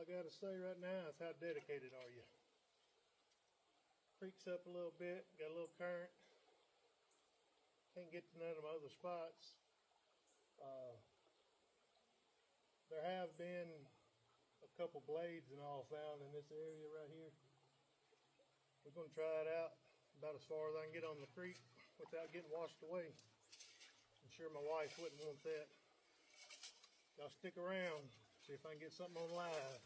gotta say right now is how dedicated are you? Creek's up a little bit, got a little current. Can't get to none of my other spots. There have been a couple blades and all found in this area right here. We're going to try it out about as far as I can get on the creek without getting washed away. I'm sure my wife wouldn't want that. Y'all stick around, see if I can get something on live.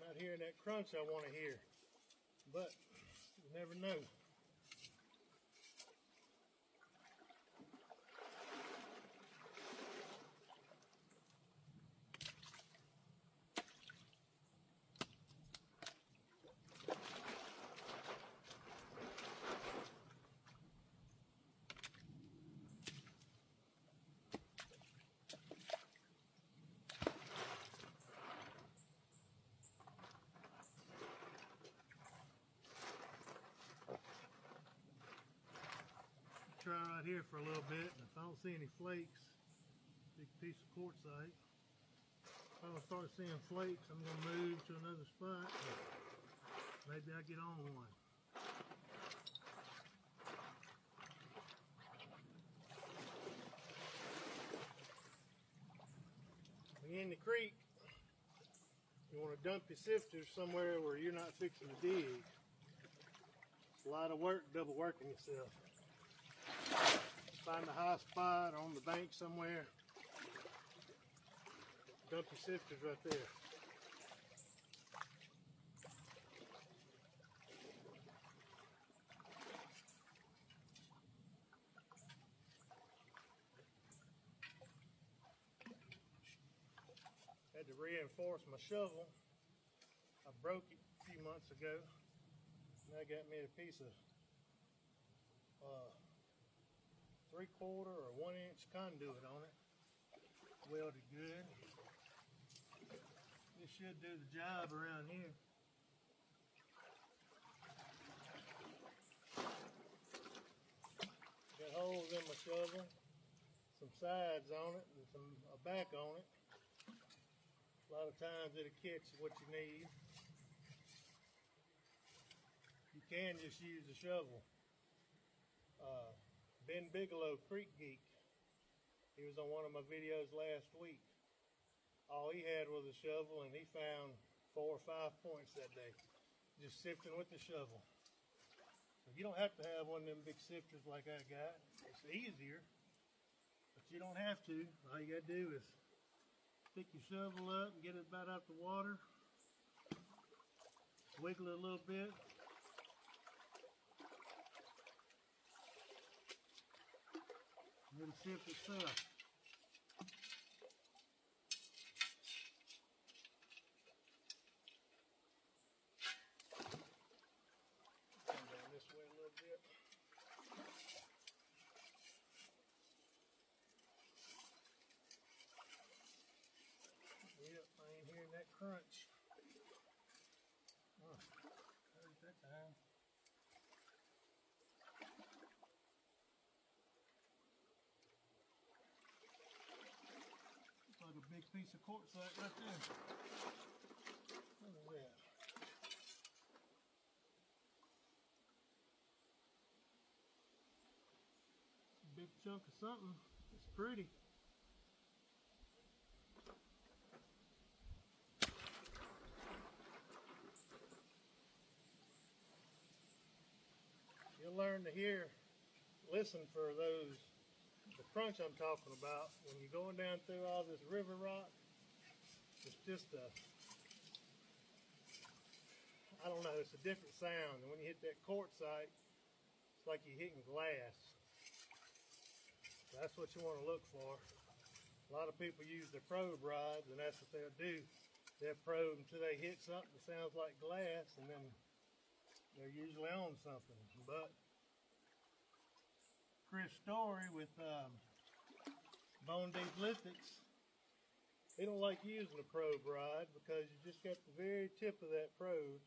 Not hearing that crunch I want to hear, but you never know. Try right here for a little bit, and if I don't see any flakes, big piece of quartzite. If I don't start seeing flakes, I'm going to move to another spot. Maybe I get on one. When you're in the creek, you want to dump your sifters somewhere where you're not fixing to dig. It's a lot of work double working yourself. Find a high spot on the bank somewhere. Dump your sifters right there. Had to reinforce my shovel. I broke it a few months ago. And that got me a piece of 3/4 or 1 inch conduit on it. Welded good. This should do the job around here. Got holes in my shovel, some sides on it, and a back on it. A lot of times it'll catch what you need. You can just use a shovel. Ben Bigelow, Creek Geek, he was on one of my videos last week. All he had was a shovel, and he found 4 or 5 points that day, just sifting with the shovel. So you don't have to have one of them big sifters like I got. It's easier, but you don't have to. All you gotta do is pick your shovel up and get it about out the water, wiggle it a little bit. It'll sift itself. Come down this way a little bit. Yep, I ain't hearing that crunch. Oh, heard that time. Like a big piece of quartzite right there. Look at that. A big chunk of something. It's pretty. You'll learn to hear, listen for those. The crunch I'm talking about, when you're going down through all this river rock, it's just I don't know, it's a different sound. And when you hit that quartzite, it's like you're hitting glass. So that's what you want to look for. A lot of people use their probe rods, and that's what they'll do. They'll probe until they hit something that sounds like glass, and then they're usually on something. But Chris Story with Bone Deep Lithics, he don't like using a probe rod because you just got the very tip of that probe,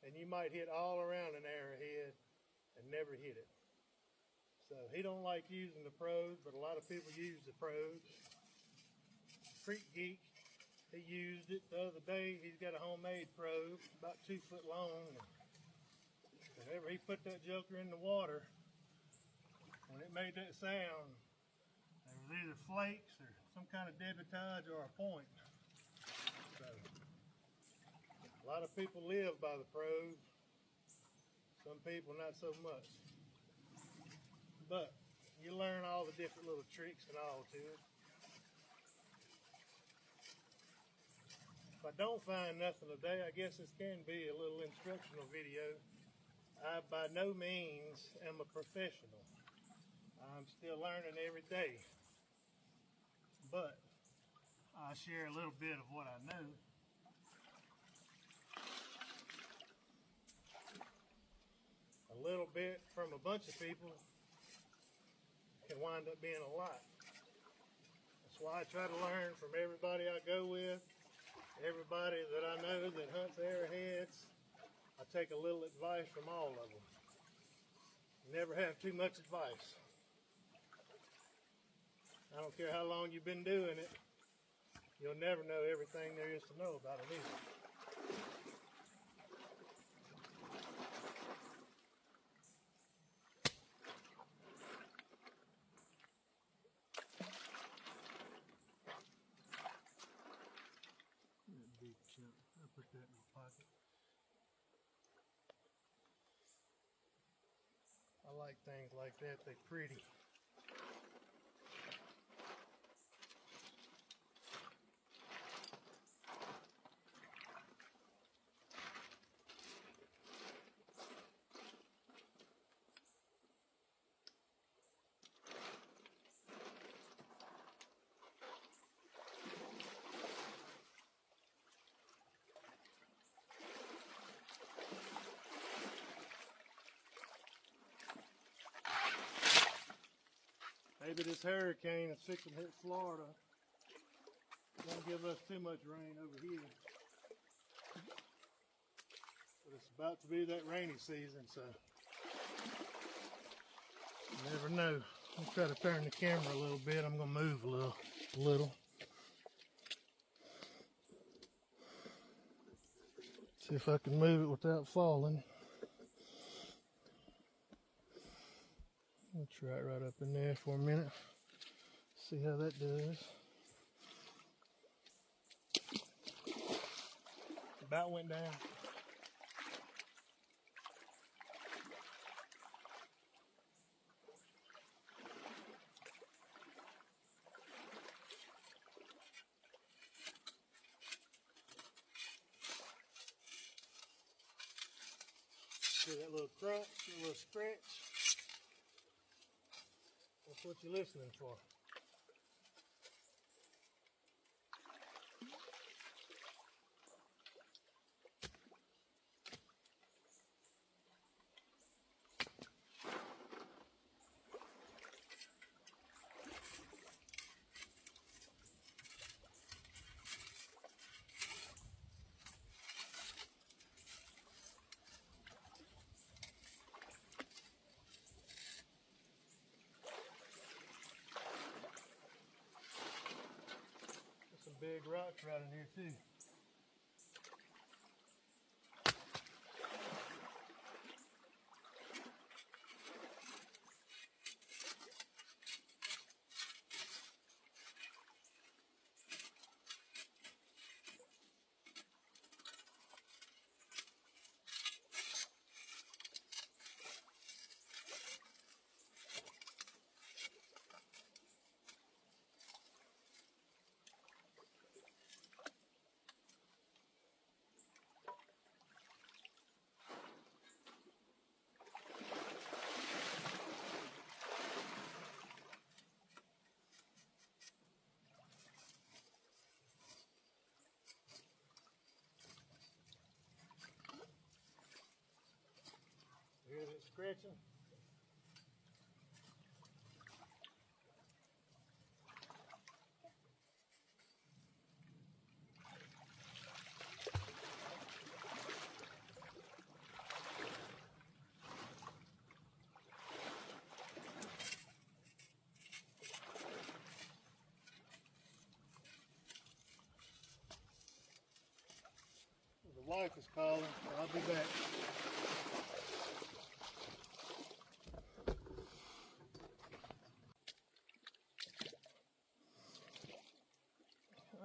and you might hit all around an arrowhead and never hit it. So he don't like using the probes, but a lot of people use the probes. Creek Geek, he used it the other day. He's got a homemade probe, about 2 foot long. And whenever he put that joker in the water, when it made that sound, there was either flakes or some kind of debitage or a point. So a lot of people live by the probe. Some people not so much. But you learn all the different little tricks and all to it. If I don't find nothing today, I guess this can be a little instructional video. I by no means am a professional. I'm still learning every day. But I'll share a little bit of what I know. A little bit from a bunch of people can wind up being a lot. That's why I try to learn from everybody I go with. Everybody that I know that hunts arrowheads, I take a little advice from all of them. Never have too much advice. I don't care how long you've been doing it, you'll never know everything there is to know about it either. I'll put that in my pocket. I like things like that, they're pretty. Maybe this hurricane is fixing to hit Florida. Won't give us too much rain over here. But it's about to be that rainy season, so you never know. I'll try to turn the camera a little bit. I'm gonna move a little. See if I can move it without falling. I'll try it right up in there for a minute. See how that does. About went down. See that little crunch, that little scratch? That's what you're listening for. Big rocks right in here too. stretching. The wife is calling, so I'll be back.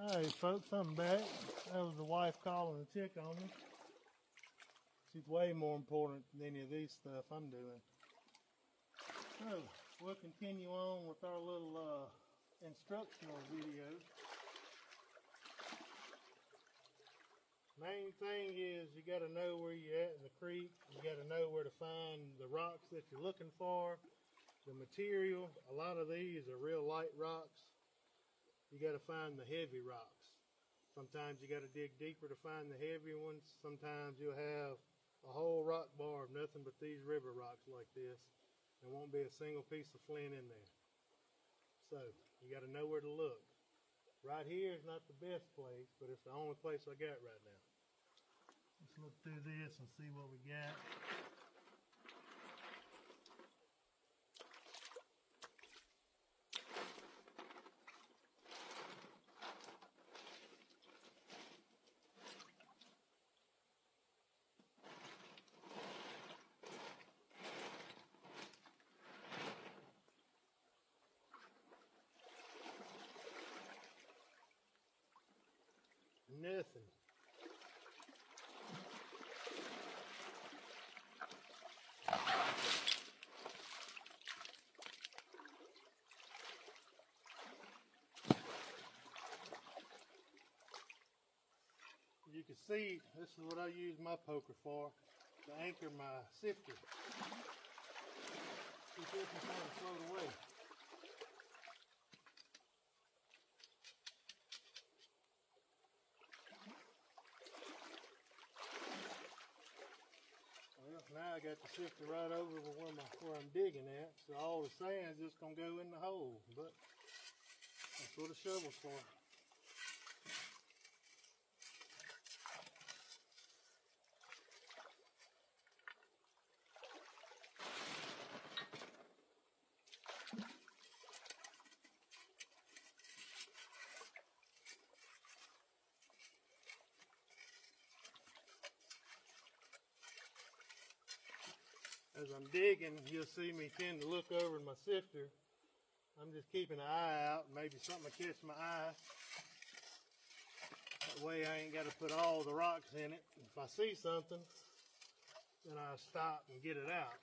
Alright folks, I'm back. That was the wife calling to check on me. She's way more important than any of these stuff I'm doing. So, we'll continue on with our little instructional video. Main thing is you got to know where you're at in the creek. You got to know where to find the rocks that you're looking for. The material, a lot of these are real light rocks. You got to find the heavy rocks. Sometimes you got to dig deeper to find the heavy ones. Sometimes you'll have a whole rock bar of nothing but these river rocks like this. There won't be a single piece of flint in there. So you got to know where to look. Right here is not the best place, but it's the only place I got right now. Let's look through this and see what we got. Nothing. You can see, this is what I use my poker for, to anchor my sifter. Keep this from trying to float away. Well, now I got the sifter right over where I'm digging at, so all the sand's just gonna go in the hole. But that's what a shovel's for. As I'm digging, you'll see me tend to look over in my sifter. I'm just keeping an eye out. Maybe something will catch my eye. That way I ain't got to put all the rocks in it. If I see something, then I'll stop and get it out.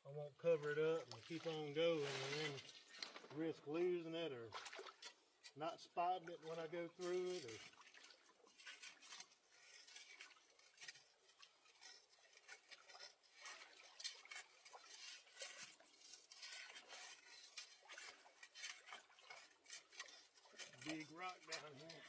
I won't cover it up and keep on going and then risk losing it or not spotting it when I go through it. Or big rock down here.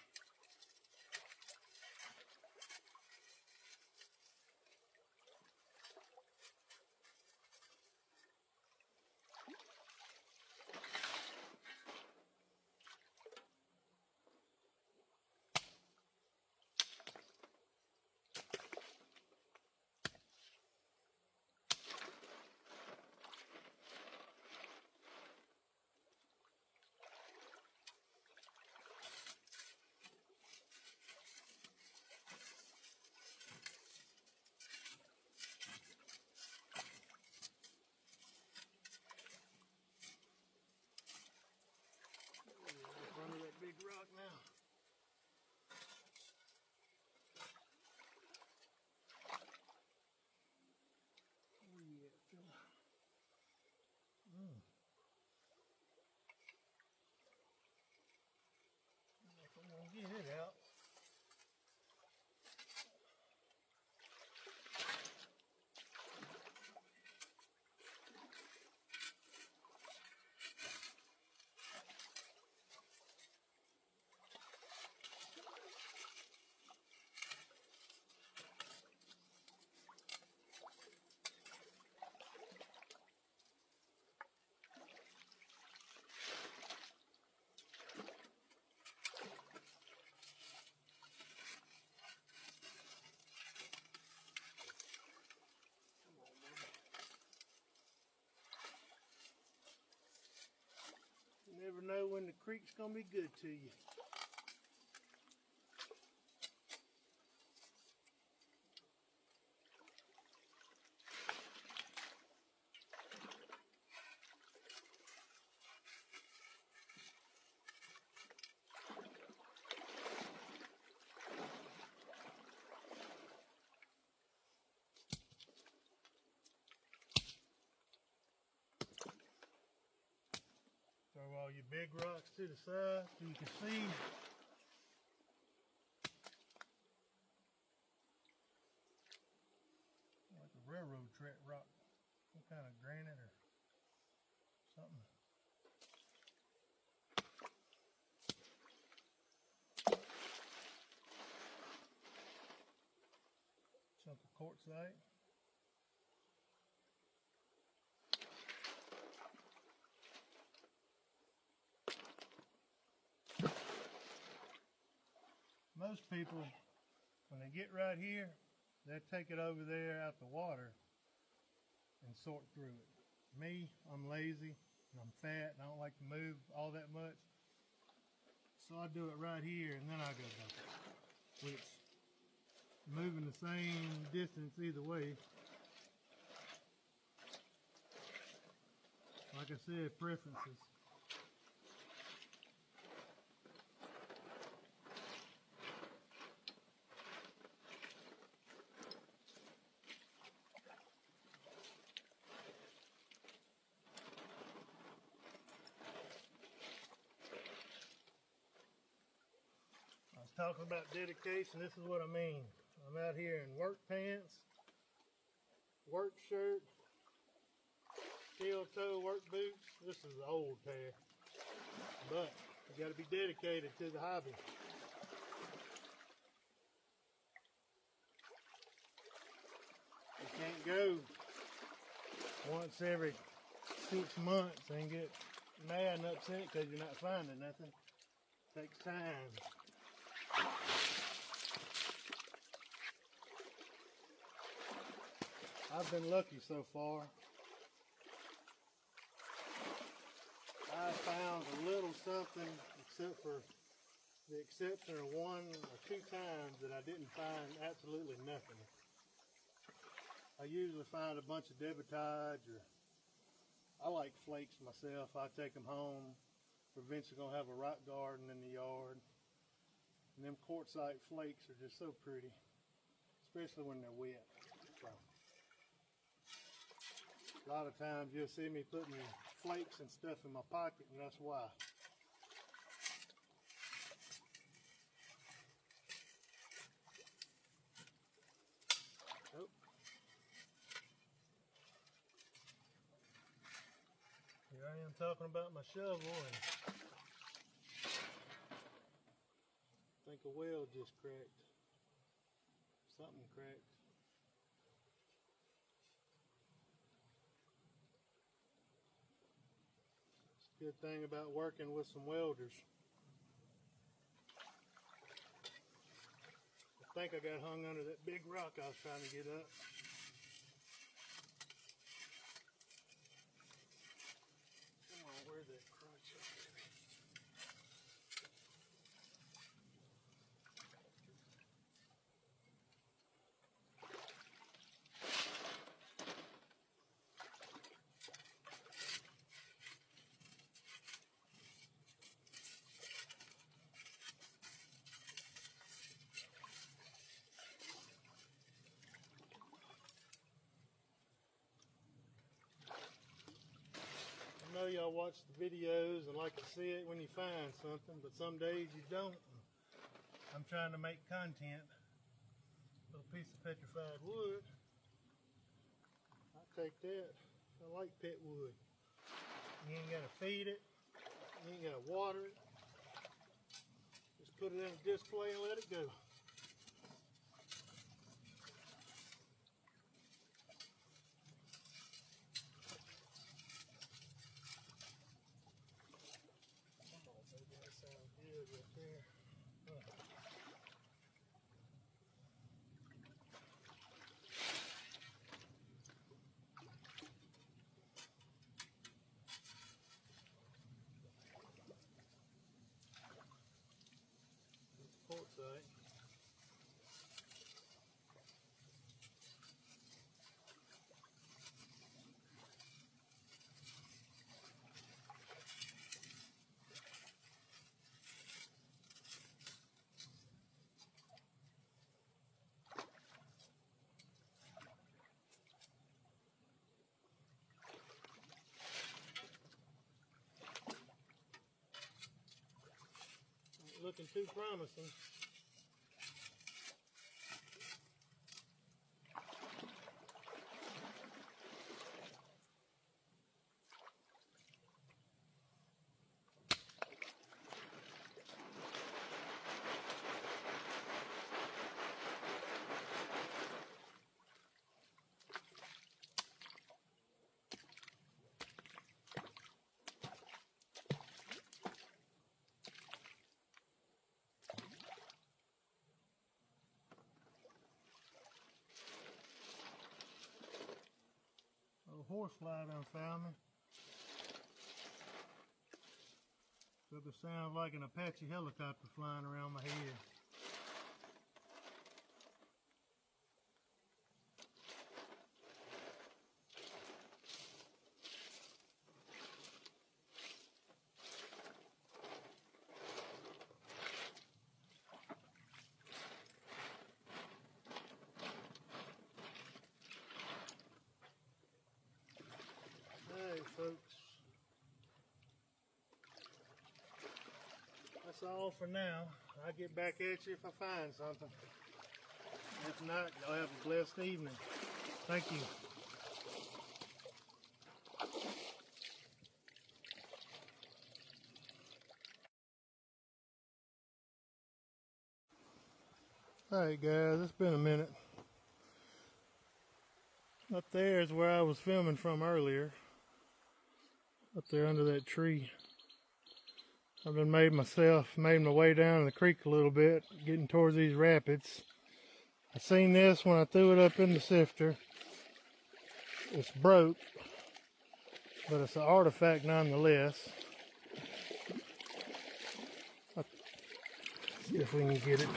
know when the creek's gonna be good to you. Throw all your big rocks to the side so you can see. Like a railroad track rock. Some kind of granite or something. Chunk of quartzite. Most people, when they get right here, they take it over there out the water and sort through it. Me, I'm lazy and I'm fat and I don't like to move all that much. So I do it right here and then I go dump it. Which, moving the same distance either way. Like I said, preferences. I was talking about dedication. This is what I mean. I'm out here in work pants, work shirt, steel toe work boots. This is the old pair, but you got to be dedicated to the hobby. You can't go once every 6 months and get mad and upset because you're not finding nothing. It takes time. I've been lucky so far. I found a little something, except for the exception of 1 or 2 times that I didn't find absolutely nothing. I usually find a bunch of debitage, or I like flakes myself. I take them home. We're eventually gonna have a rock garden in the yard. And them quartzite flakes are just so pretty, especially when they're wet. So, a lot of times you'll see me putting flakes and stuff in my pocket, and that's why. Oh. Here I am talking about my shovel, and I think a well just cracked. Something cracked. Good thing about working with some welders. I think I got hung under that big rock I was trying to get up. Come on, where's that crunch up, baby? I know y'all watch the videos and like to see it when you find something, but some days you don't. I'm trying to make content. Little piece of petrified wood. I take that. I like pet wood. You ain't gotta feed it. You ain't gotta water it. Just put it in a display and let it go. That sounds good right there. looking too promising. Horsefly done found me. So it sounds like an Apache helicopter flying around my head. Hey folks, that's all for now. I'll get back at you if I find something. If not, y'all have a blessed evening. Thank you. Alright guys, it's been a minute. Up there is where I was filming from earlier. Up there under that tree. I've been made my way down the creek a little bit, getting towards these rapids. I seen this when I threw it up in the sifter. It's broke, but it's an artifact nonetheless. Let's see if we can get it.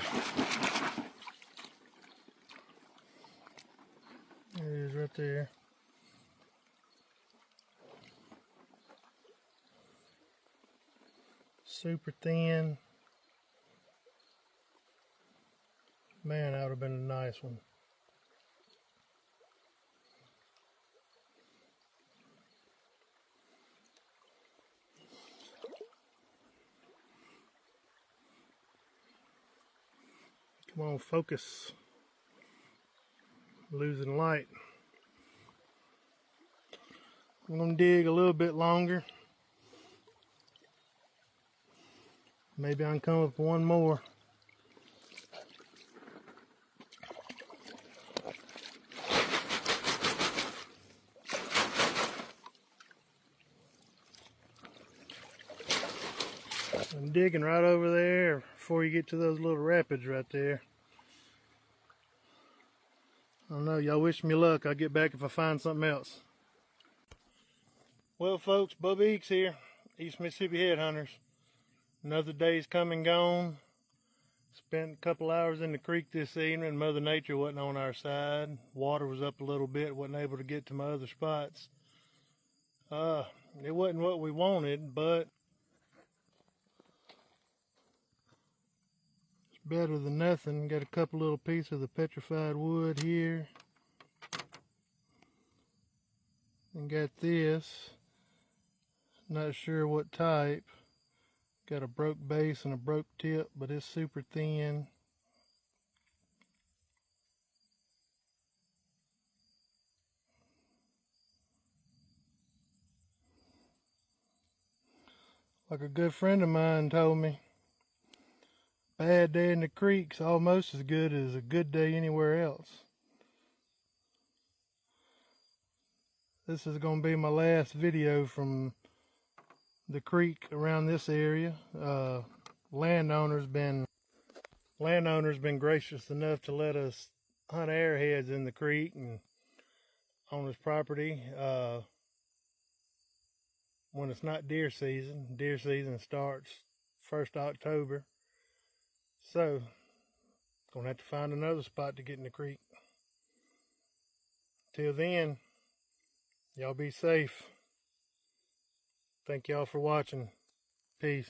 There it is right there. Super thin. Man, that would have been a nice one. Come on, focus. Losing light. I'm going to dig a little bit longer. Maybe I can come up with one more. I'm digging right over there before you get to those little rapids right there. I don't know, y'all wish me luck. I'll get back if I find something else. Well folks, Bubba Eakes here, East Mississippi Headhunters. Another day's come and gone. Spent a couple hours in the creek this evening. Mother Nature wasn't on our side. Water was up a little bit, wasn't able to get to my other spots. It wasn't what we wanted, but it's better than nothing. Got a couple little pieces of the petrified wood here. And got this. Not sure what type. Got a broke base and a broke tip, but it's super thin. Like a good friend of mine told me, bad day in the creek's almost as good as a good day anywhere else. This is going to be my last video from the creek around this area. Landowners been gracious enough to let us hunt airheads in the creek and on his property when it's not deer season. Deer season starts 1st October. So gonna have to find another spot to get in the creek. Till then, y'all be safe. Thank y'all for watching. Peace.